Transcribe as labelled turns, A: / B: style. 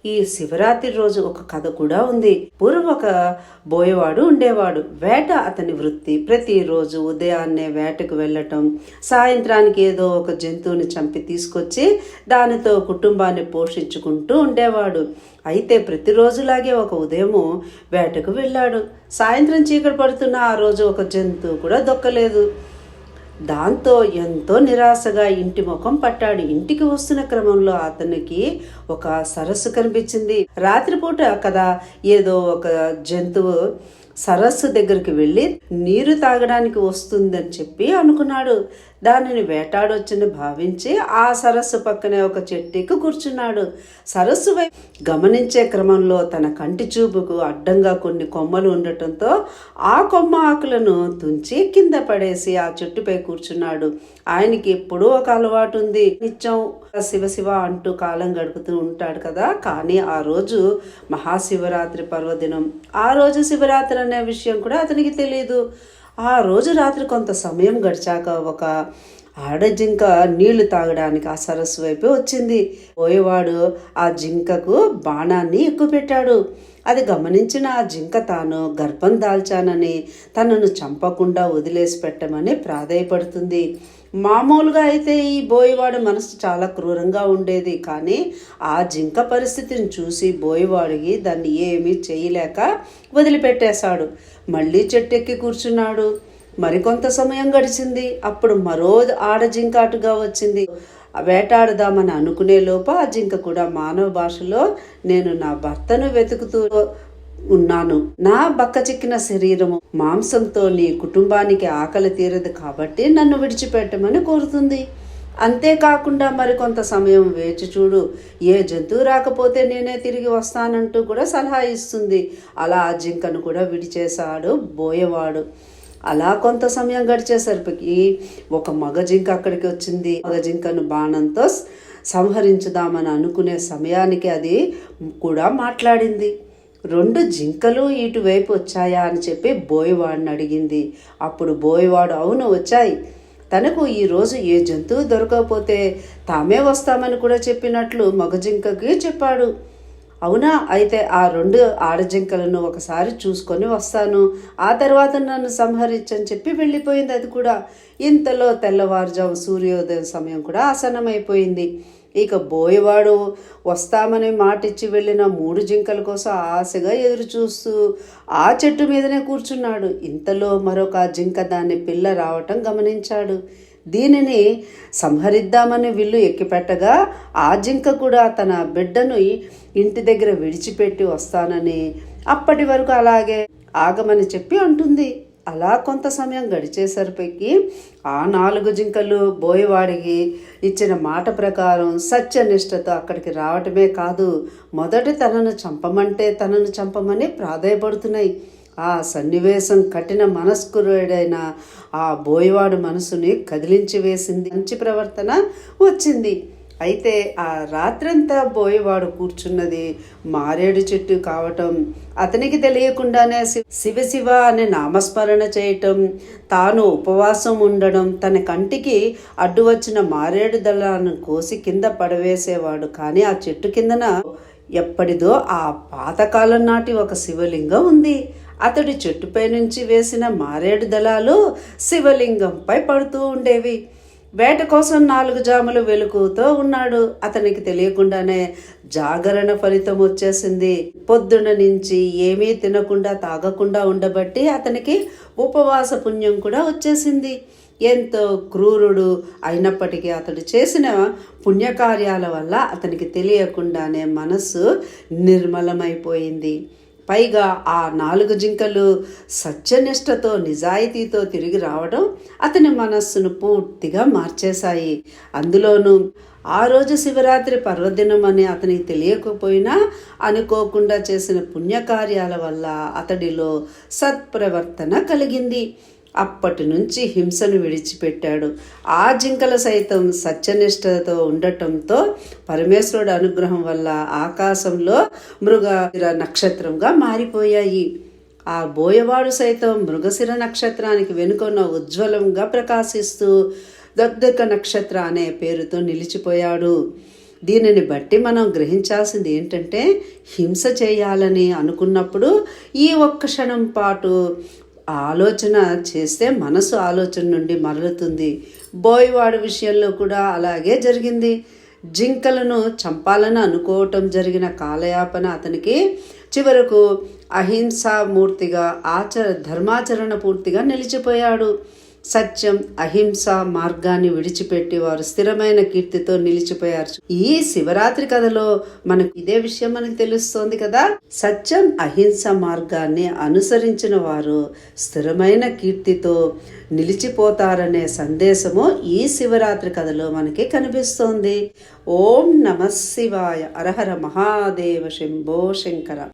A: ఈ శివరాత్రి రోజు ఒక కథ కూడా ఉంది. పూర్వం ఒక బోయవాడు ఉండేవాడు. వేట అతని వృత్తి. ప్రతిరోజు ఉదయాన్నే వేటకు వెళ్ళటం, సాయంత్రానికి ఏదో ఒక జంతువుని చంపి తీసుకొచ్చి దానితో కుటుంబాన్ని పోషించుకుంటూ ఉండేవాడు. అయితే ప్రతిరోజులాగే ఒక ఉదయము వేటకు వెళ్ళాడు. సాయంత్రం చీకటి పడుతున్న ఆ రోజు ఒక జంతువు కూడా దొక్కలేదు. దాంతో ఎంతో నిరాశగా ఇంటి ముఖం పట్టాడు. ఇంటికి వస్తున్న క్రమంలో అతనికి ఒక సరస్సు కనిపించింది. రాత్రిపూట కదా ఏదో ఒక జంతువు సరస్సు దగ్గరికి వెళ్ళి నీరు తాగడానికి వస్తుందని చెప్పి అనుకున్నాడు. దానిని వేటాడొచ్చని భావించి ఆ సరస్సు పక్కనే ఒక చెట్టుకి కూర్చున్నాడు. సరస్సు వైపు గమనించే క్రమంలో తన కంటి చూపుకు అడ్డంగా కొన్ని కొమ్మలు ఉండటంతో ఆ కొమ్మ ఆకులను తుంచి కింద పడేసి ఆ చెట్టుపై కూర్చున్నాడు. ఆయనకి ఎప్పుడూ ఒక అలవాటు ఉంది. నిత్యం శివ శివ అంటూ కాలం గడుపుతూ ఉంటాడు కదా. కానీ ఆ రోజు మహాశివరాత్రి పర్వదినం. ఆ రోజు శివరాత్రి అనే విషయం కూడా అతనికి తెలియదు. ఆ రోజు రాత్రి కొంత సమయం గడిచాక ఒక ఆడజింక నీళ్లు తాగడానికి ఆ సరస్సు వైపు వచ్చింది. పోయేవాడు ఆ జింకకు బాణాన్ని ఎక్కుపెట్టాడు. అది గమనించిన ఆ జింక తాను గర్భం దాల్చానని తనను చంపకుండా వదిలేసి పెట్టమని ప్రాధేయపడుతుంది. మామూలుగా అయితే ఈ బోయవాడు మనసు చాలా క్రూరంగా ఉండేది. కానీ ఆ జింక పరిస్థితిని చూసి బోయవాడికి దాన్ని ఏమీ చేయలేక వదిలిపెట్టేశాడు. మళ్ళీ చెట్టెక్కి కూర్చున్నాడు. మరికొంత సమయం గడిచింది. అప్పుడు మరో ఆడజింక అటుగా వచ్చింది. వేటాడదామని అనుకునే లోపు ఆ జింక కూడా మానవ భాషలో, నేను నా భర్తను వెతుకుతూ ఉన్నాను. నా బక్క చిక్కిన శరీరము మాంసంతో నీ కుటుంబానికి ఆకలి తీరదు కాబట్టి నన్ను విడిచిపెట్టమని కోరుతుంది. అంతేకాకుండా మరికొంత సమయం వేచి చూడు, ఏ జంతువు రాకపోతే నేనే తిరిగి వస్తానంటూ కూడా సలహా ఇస్తుంది. అలా ఆ జింకను కూడా విడిచేశాడు బోయవాడు. అలా కొంత సమయం గడిచేసరికి ఒక మగ జింక అక్కడికి వచ్చింది. మగ జింకను బాణంతో సంహరించుదామని అనుకునే సమయానికి అది కూడా మాట్లాడింది. 2 జింకలు ఇటువైపు వచ్చాయా అని చెప్పి బోయవాడిని అడిగింది. అప్పుడు బోయవాడు అవును వచ్చాయి, తనకు ఈరోజు ఏ జంతువు దొరకకపోతే తామే వస్తామని కూడా చెప్పినట్లు మగ జింకకి చెప్పాడు. అవునా, అయితే ఆ 2 ఆడజింకలను ఒకసారి చూసుకొని వస్తాను, ఆ తర్వాత నన్ను సంహరించని చెప్పి వెళ్ళిపోయింది అది కూడా. ఇంతలో తెల్లవారుజాము సూర్యోదయం సమయం కూడా ఆసన్నమైపోయింది. ఇక బోయవాడు వస్తామని మాటిచ్చి వెళ్ళిన 3 జింకల కోసం ఆశగా ఎదురు చూస్తూ ఆ చెట్టు మీదనే కూర్చున్నాడు. ఇంతలో మరొక జింక దాని పిల్ల రావటం గమనించాడు. దీనిని సంహరిద్దామని విల్లు ఎక్కిపెట్టగా ఆ జింక కూడా తన బిడ్డను ఇంటి దగ్గర విడిచిపెట్టి వస్తానని అప్పటి వరకు అలాగే ఆగమని చెప్పి అంటుంది. అలా కొంత సమయం గడిచేసరికి ఆ 4 జింకలు బోయవాడికి ఇచ్చిన మాట ప్రకారం సత్యనిష్టతో అక్కడికి రావటమే కాదు, మొదట తనను చంపమంటే తనను చంపమని ప్రాధేయపడుతున్నాయి. ఆ సన్నివేశం కఠిన మనస్కుడైన ఆ బోయవాడు మనసుని కదిలించి వేసింది. మంచి ప్రవర్తన వచ్చింది. అయితే ఆ రాత్రంతా బోయవాడు కూర్చున్నది మారేడు చెట్టు కావటం, అతనికి తెలియకుండానే శివ శివ అనే నామస్మరణ చేయటం, తాను ఉపవాసం ఉండడం, తన కంటికి అడ్డు వచ్చిన మారేడు దళాలను కోసి కింద పడవేసేవాడు. కానీ ఆ చెట్టు కిందన ఎప్పటిదో ఆ పాతకాలం నాటి ఒక శివలింగం ఉంది. అతడి చెట్టుపై నుంచి వేసిన మారేడు దళాలు శివలింగంపై పడుతూ ఉండేవి. వేట కోసం 4 జాములు వెలుగుతూ ఉన్నాడు. అతనికి తెలియకుండానే జాగరణ ఫలితం వచ్చేసింది. పొద్దున నుంచి ఏమీ తినకుండా తాగకుండా ఉండబట్టి అతనికి ఉపవాస పుణ్యం కూడా వచ్చేసింది. ఎంతో క్రూరుడు అయినప్పటికీ అతడు చేసిన పుణ్యకార్యాల వల్ల అతనికి తెలియకుండానే మనస్సు నిర్మలమైపోయింది. పైగా ఆ 4 జింకలు సత్యనిష్టతో నిజాయితీతో తిరిగి రావడం అతని మనస్సును పూర్తిగా మార్చేశాయి. అందులోనూ ఆ రోజు శివరాత్రి పర్వదినం అని అతనికి తెలియకపోయినా అనుకోకుండా చేసిన పుణ్యకార్యాల వల్ల అతడిలో సత్ప్రవర్తన కలిగింది. అప్పటి నుంచి హింసను విడిచిపెట్టాడు. ఆ జింకలు సైతం సత్యనిష్టతో ఉండటంతో పరమేశ్వరుడు అనుగ్రహం వల్ల ఆకాశంలో మృగశిర నక్షత్రంగా మారిపోయాయి. ఆ బోయవాడు సైతం మృగశిర నక్షత్రానికి వెనుకొన్న ఉజ్వలంగా ప్రకాశిస్తూ దొద్దక నక్షత్ర అనే పేరుతో నిలిచిపోయాడు. దీనిని బట్టి మనం గ్రహించాల్సింది ఏంటంటే, హింస చేయాలని అనుకున్నప్పుడు ఈ ఒక్క క్షణం పాటు ఆలోచన చేస్తే మనసు ఆలోచన నుండి మరలుతుంది. బోయవాడు విషయంలో కూడా అలాగే జరిగింది. జింకలను చంపాలని అనుకోవటం జరిగిన కాలయాపన అతనికి చివరకు అహింసామూర్తిగా ధర్మాచరణ పూర్తిగా నిలిచిపోయాడు. సత్యం అహింస మార్గాన్ని విడిచిపెట్టి వారు స్థిరమైన కీర్తితో నిలిచిపోయారు. ఈ శివరాత్రి కథలో మనకు ఇదే విషయం మనకు తెలుస్తోంది కదా. సత్యం అహింస మార్గాన్ని అనుసరించిన వారు స్థిరమైన కీర్తితో నిలిచిపోతారనే సందేశము ఈ శివరాత్రి కథలో మనకి కనిపిస్తోంది. ఓం నమః శివాయ. హర హర మహాదేవ శంభో శంకర.